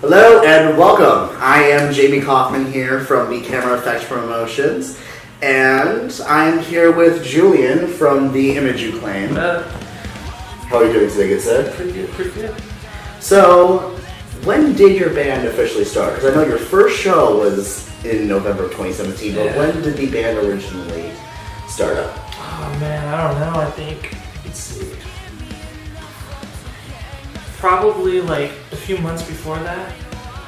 Hello and welcome. I am Jamie Kaufman here from TheCameraAffect Promotions, and I'm here with Julian from the Image You Claim. How are you doing today, good sir? Pretty good. So, when did your band officially start? Because I know your first show was in November of 2017, but when did the band originally start up? Oh man, I don't know. I think it's probably like a few months before that.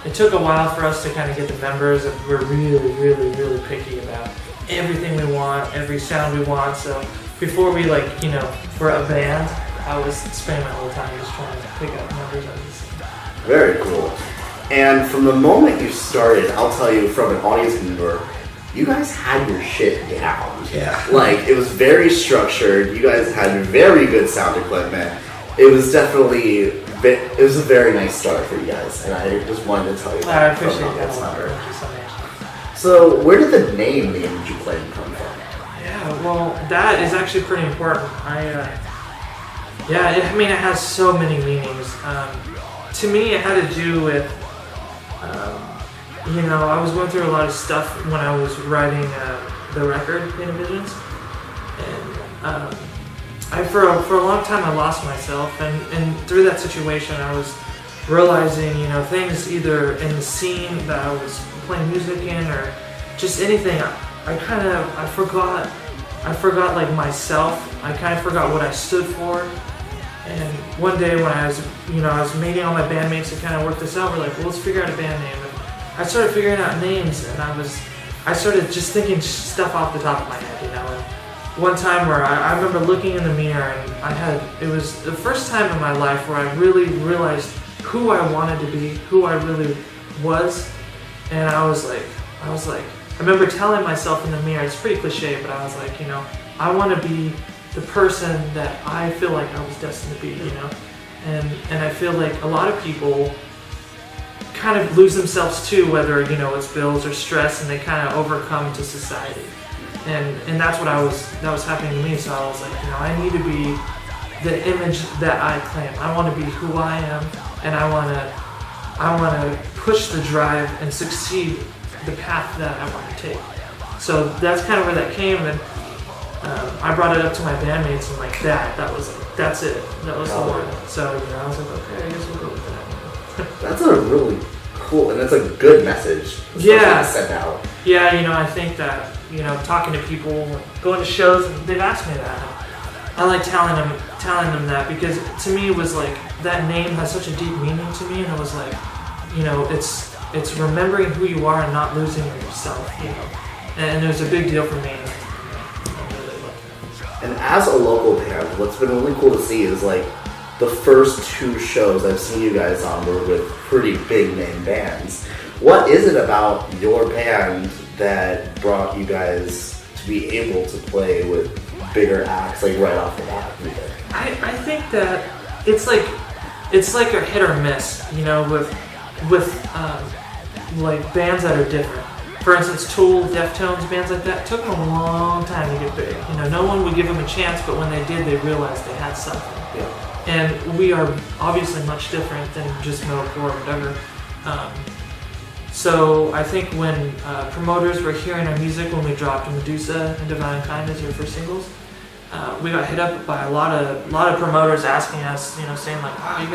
It took a while for us to kind of get the members, and we're really picky about everything we want, every sound we want. So before we we're a band, I was spending my whole time just trying to pick up members of this. Very cool. And from the moment you started, I'll tell you from an audience member, you guys had your shit down. Yeah. Like, it was very structured. You guys had very good sound equipment. It was definitely, it was a very nice start for you guys. And I just wanted to tell you that. I appreciate that a lot. Thank you so much. So, where did the name The Image You Claim come from? Yeah, well, that is actually pretty important. It has so many meanings. To me, it had to do with, I was going through a lot of stuff when I was writing the record, Visions, and for a long time I lost myself, and through that situation I was realizing, things either in the scene that I was playing music in or just anything. I forgot like myself. I kind of forgot what I stood for. And one day when I was meeting all my bandmates to kind of work this out, we're like, well, let's figure out a band name. And I started figuring out names, and I started just thinking stuff off the top of my head, And one time where I remember looking in the mirror, and it was the first time in my life where I really realized who I wanted to be, who I really was. And I was like, I remember telling myself in the mirror, it's pretty cliche, but I was like, I want to be the person that I feel like I was destined to be, and I feel like a lot of people kind of lose themselves too, whether it's bills or stress, and they kind of overcome to society, and that's what that was happening to me. So I was like, I need to be the image that I claim. I want to be who I am, and I want to push the drive and succeed the path that I want to take. So that's kind of where that came, and I brought it up to my bandmates, and that's it. That was the one. So I was like, okay, I guess we'll go with that. That's a really cool, and that's a good message. Yeah. To send out. Yeah, I think that, talking to people, going to shows, and they've asked me that. I like telling them that, because to me it was like, that name has such a deep meaning to me, and it was like, it's remembering who you are and not losing yourself, And it was a big deal for me. And as a local band, what's been really cool to see is like the first two shows I've seen you guys on were with pretty big name bands. What is it about your band that brought you guys to be able to play with bigger acts, like right off the bat? I think that it's like a hit or miss, with bands that are different. For instance, Tool, Deftones, bands like that, took them a long time to get big. No one would give them a chance, but when they did, they realized they had something. Yeah. And we are obviously much different than just metalcore or whatever. So I think when promoters were hearing our music when we dropped Medusa and Unkind as our first singles, we got hit up by a lot of promoters asking us, saying like, "Wow, you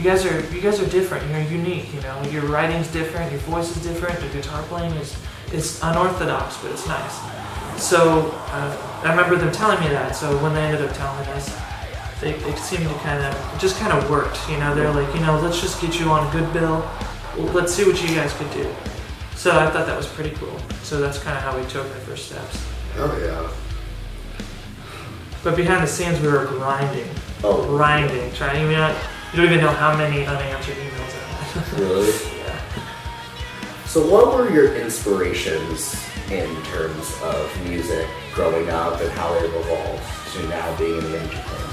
guys are different. You're unique. Your writing's different. Your voice is different. Your guitar playing is unorthodox, but it's nice." So I remember them telling me that. So when they ended up telling us, it seemed to kind of worked. They're like, let's just get you on a good bill. Let's see what you guys could do. So I thought that was pretty cool. So that's kind of how we took our first steps. Oh yeah. But behind the scenes, we were grinding. Trying. You don't even know how many unanswered emails I had. Really? Yeah. So what were your inspirations in terms of music growing up, and how they've evolved to now being in the Image You Claim?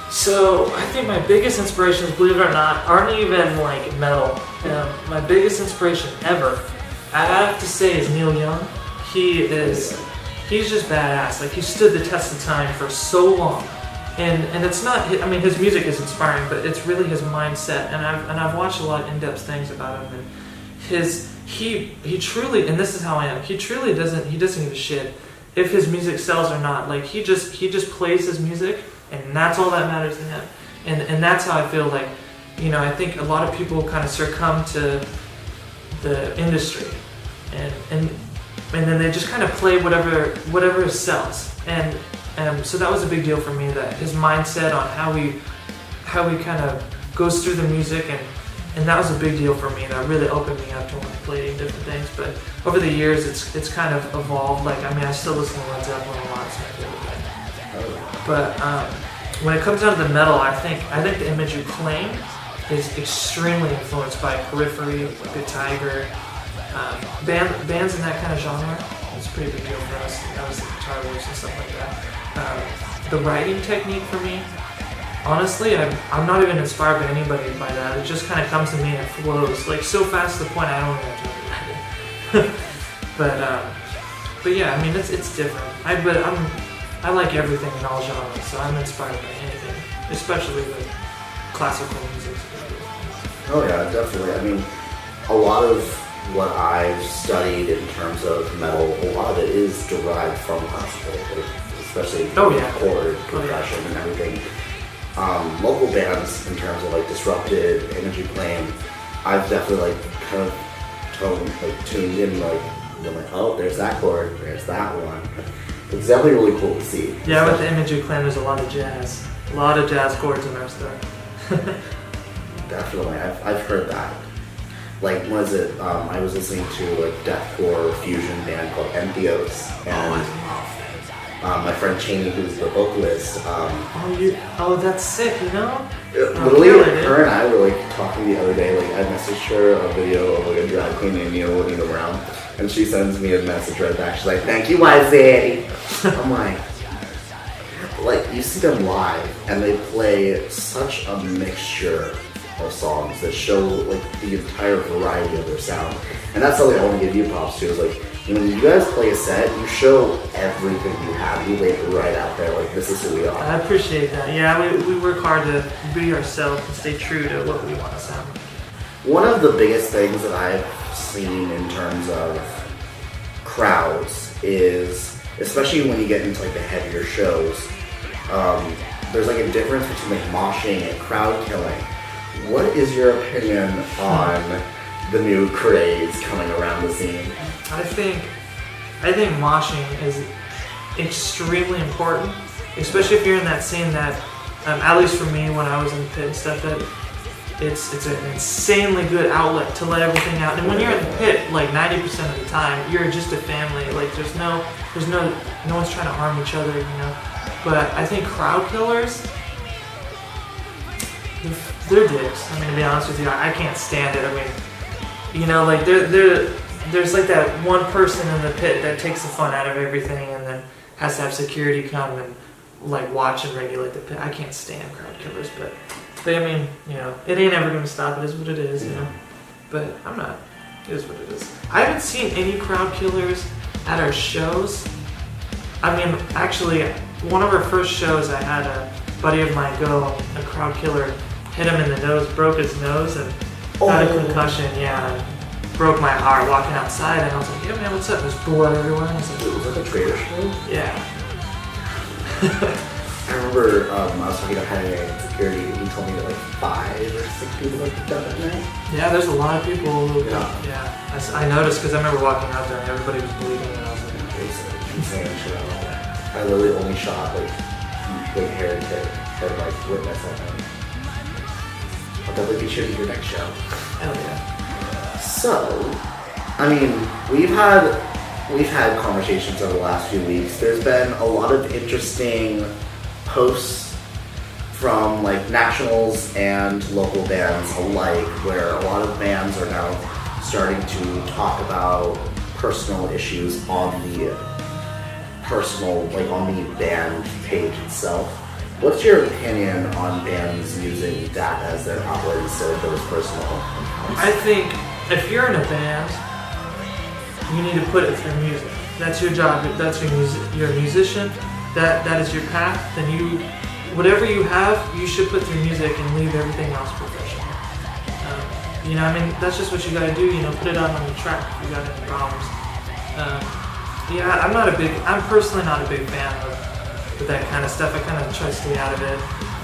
So I think my biggest inspirations, believe it or not, aren't even like metal. My biggest inspiration ever, I have to say, is Neil Young. He's just badass. Like, he stood the test of time for so long. And it's not. I mean, his music is inspiring, but it's really his mindset. And I've watched a lot of in-depth things about him. And he truly, and this is how I am. He truly doesn't give a shit if his music sells or not. Like he just plays his music, and that's all that matters to him. And that's how I feel like, I think a lot of people kind of succumb to the industry, and then they just kind of play whatever sells. And so that was a big deal for me, that his mindset on how he kind of goes through the music, and that was a big deal for me. That really opened me up to want to play different things. But over the years, it's kind of evolved. Like, I mean, I still listen to Led Zeppelin a lot. It's my favorite thing. But when it comes down to the metal, I think the image you claim is extremely influenced by Periphery, Good Tiger, bands in that kind of genre. It's a pretty big deal for us. That was the Guitar Wars and stuff like that. The writing technique for me, honestly, I'm not even inspired by anybody by that. It just kind of comes to me and it flows like so fast to the point I don't even have to write it. But yeah, I mean it's different. I like everything in all genres, so I'm inspired by anything, especially with classical music. Oh yeah, definitely. I mean, a lot of what I've studied in terms of metal, a lot of it is derived from classical, especially chord progression and everything. Local bands, in terms of like Disrupted, Energy Flame, I've definitely like kind of tuned in, like, oh, there's that chord, there's that one. It's definitely really cool to see. Yeah, with the Energy Flame, there's a lot of jazz chords in our stuff. Definitely, I've heard that. Like, what is it? I was listening to like deathcore fusion band called Thoos, and my friend Cheney, who's the vocalist. That's sick, Literally, her and I were like talking the other day. Like, I messaged her a video of like a drag queen named Nina Brown, and she sends me a message right back. She's like, "Thank you, YZ." I'm like, you see them live, and they play such a mixture of songs that show like the entire variety of their sound, and that's something I want to give you props to. Is like, when you guys play a set, you show everything you have. You lay it right out there. Like, this is who we are. I appreciate that. Yeah, we work hard to be ourselves and stay true to what we want to sound. One of the biggest things that I've seen in terms of crowds is, especially when you get into like the heavier shows, there's like a difference between like moshing and crowd killing. What is your opinion on the new craze coming around the scene? I think moshing is extremely important, especially if you're in that scene that, at least for me when I was in the pit and stuff, that it's an insanely good outlet to let everything out. And when you're in the pit, like 90% of the time, you're just a family. Like no one's trying to harm each other, But I think crowd killers, they're dicks. I mean, to be honest with you, I can't stand it. I mean, like there's like that one person in the pit that takes the fun out of everything, and then has to have security come and like watch and regulate the pit. I can't stand crowd killers, but I mean, it ain't ever gonna stop. It is what it is, But I'm not. It is what it is. I haven't seen any crowd killers at our shows. I mean, actually, one of our first shows, I had a buddy of mine go. A crowd killer hit him in the nose, broke his nose, and got a concussion. Yeah. Broke my heart walking outside, and I was like, "Yeah, man, what's up?" There's blood everywhere. I was like, "Was that a traitor show?" Yeah. I remember I was talking to Henry in security, and he told me that like 5 or 6 people like picked up that night. Yeah, there's a lot of people who. Yeah. I noticed because I remember walking out there and everybody was bleeding, and I was like, "It's insane shit." I literally only shot like Harry to like witness that night. I'll definitely be shooting your next show. Hell yeah. So, I mean, we've had conversations over the last few weeks. There's been a lot of interesting posts from like nationals and local bands alike, where a lot of bands are now starting to talk about personal issues on the band page itself. What's your opinion on bands using that as their outlet instead of those personal accounts? I think if you're in a band, you need to put it through music. That's your job. That's you're a musician. That is your path. Then whatever you have, you should put through music and leave everything else professional. You know, I mean, that's just what you gotta do. You know, put it on the track if you got any problems. Yeah, I'm personally not a big fan of that kind of stuff. I kind of try to stay out of it.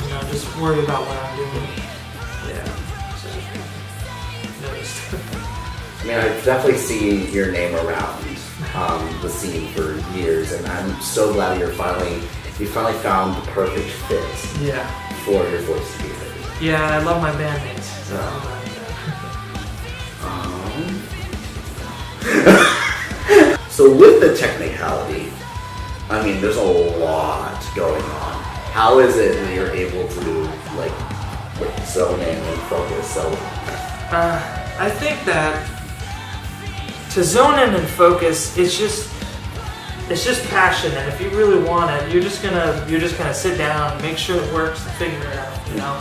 You know, just worry about what I'm doing. Yeah. So, noticed. I mean, I've definitely seen your name around the scene for years, and I'm so glad you finally found the perfect fit. Yeah. For your voice to be heard. Yeah, I love my bandmates. So. So with the technicality, I mean, there's a lot going on. How is it that you're able to like zone in and focus? So, I think that to zone in and focus, it's just passion, and if you really want it, you're just gonna sit down, make sure it works, and figure it out. You know.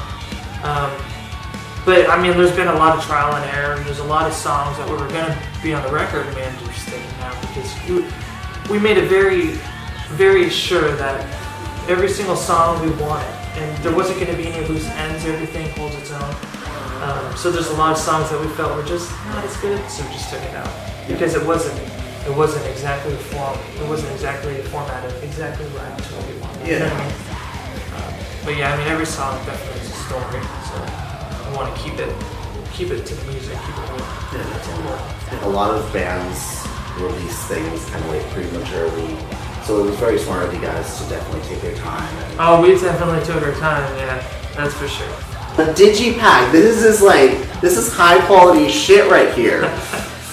But I mean, there's been a lot of trial and error. There's a lot of songs that were going to be on the record, man, just thinking now, because we made it very, very sure that every single song we wanted, and there wasn't going to be any loose ends. Everything holds its own. So there's a lot of songs that we felt were just not as good, so we just took it out because it wasn't exactly formatted exactly right to what we wanted. Yeah. You know what I mean? But yeah, I mean, every song definitely is a story. So. I want to keep it to the music, keep it real. Yeah. A lot of bands release things kind of like prematurely, so it was very smart of you guys to definitely take your time. Oh, we definitely took our time, yeah, that's for sure. The digipack, this is high quality shit right here.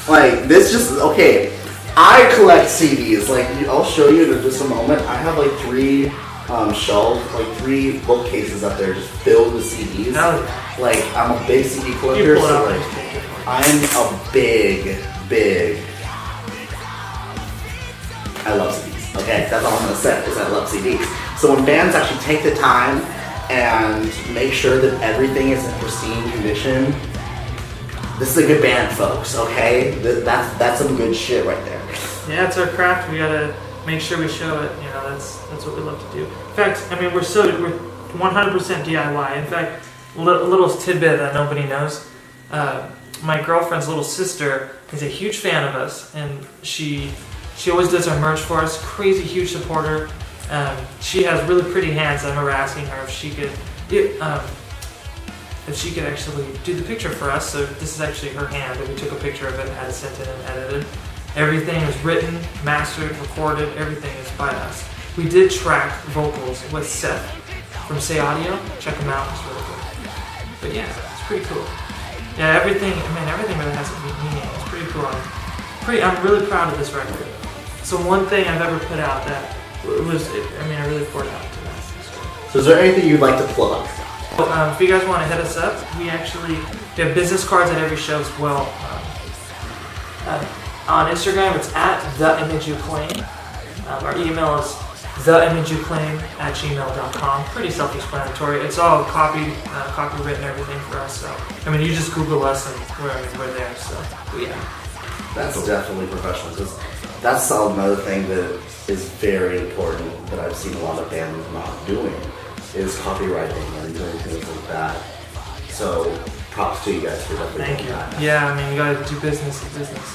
Like, this just, okay, I collect CDs, like, I'll show you in just a moment. I have like 3 shelves, like 3 bookcases up there just filled with CDs. Oh. Like, I'm a big CD collector, so like, I'm a big, I love CDs, okay? That's all I'm gonna say, is I love CDs. So when bands actually take the time and make sure that everything is in pristine condition, this is a good band, folks, okay? That's some good shit right there. Yeah, it's our craft, we gotta make sure we show it, you know, that's what we love to do. In fact, I mean, we're 100% DIY. In fact, a little tidbit that nobody knows, my girlfriend's little sister is a huge fan of us, and she always does our merch for us, crazy huge supporter. She has really pretty hands. I remember asking her if she could actually do the picture for us. So this is actually her hand, and we took a picture of it and had it sent in and edited. Everything is written, mastered, recorded, everything is by us. We did track vocals with Seth from Say Audio. Check him out, it's really good. But yeah, it's pretty cool. Yeah, everything really has a meaning. It's pretty cool. I'm really proud of this record. So one thing I've ever put out that I really poured out to that. So is there anything you'd like to plug? If you guys want to hit us up, we have business cards at every show as well. On Instagram, it's at @theimageyoukclaim. Our email is theimageyoukclaim@gmail.com. Pretty self-explanatory. It's all copywritten, everything for us. So I mean, you just Google us and we're there. So yeah, that's definitely professional. Because that's another thing that is very important that I've seen a lot of bands not doing is copywriting and doing things like that. So props to you guys for definitely doing that. Yeah, I mean, you gotta do business is business.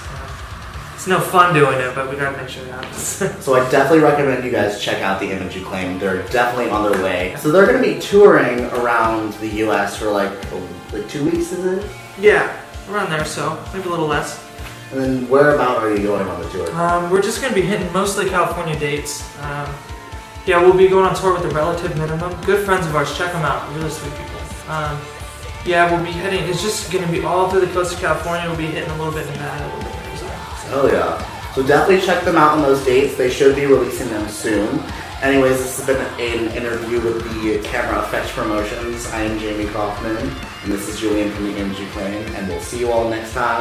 It's no fun doing it, but we gotta make sure it happens. So I definitely recommend you guys check out The Image You Claim. They're definitely on their way. So they're gonna be touring around the US for like 2 weeks, is it? Yeah, around there, so maybe a little less. And then whereabout are you going on the tour? We're just gonna be hitting mostly California dates. Yeah, we'll be going on tour with the Relative Minimum. Good friends of ours, check them out, really sweet people. Yeah, we'll be heading, it's just gonna be all through the coast of California. We'll be hitting a little bit in Nevada, a little bit in Arizona. Oh yeah. So definitely check them out on those dates. They should be releasing them soon. Anyways, this has been an interview with the TheCameraAffect Promotions. I am Jamie Kaufman, and this is Julian from The Image You Claim, and we'll see you all next time.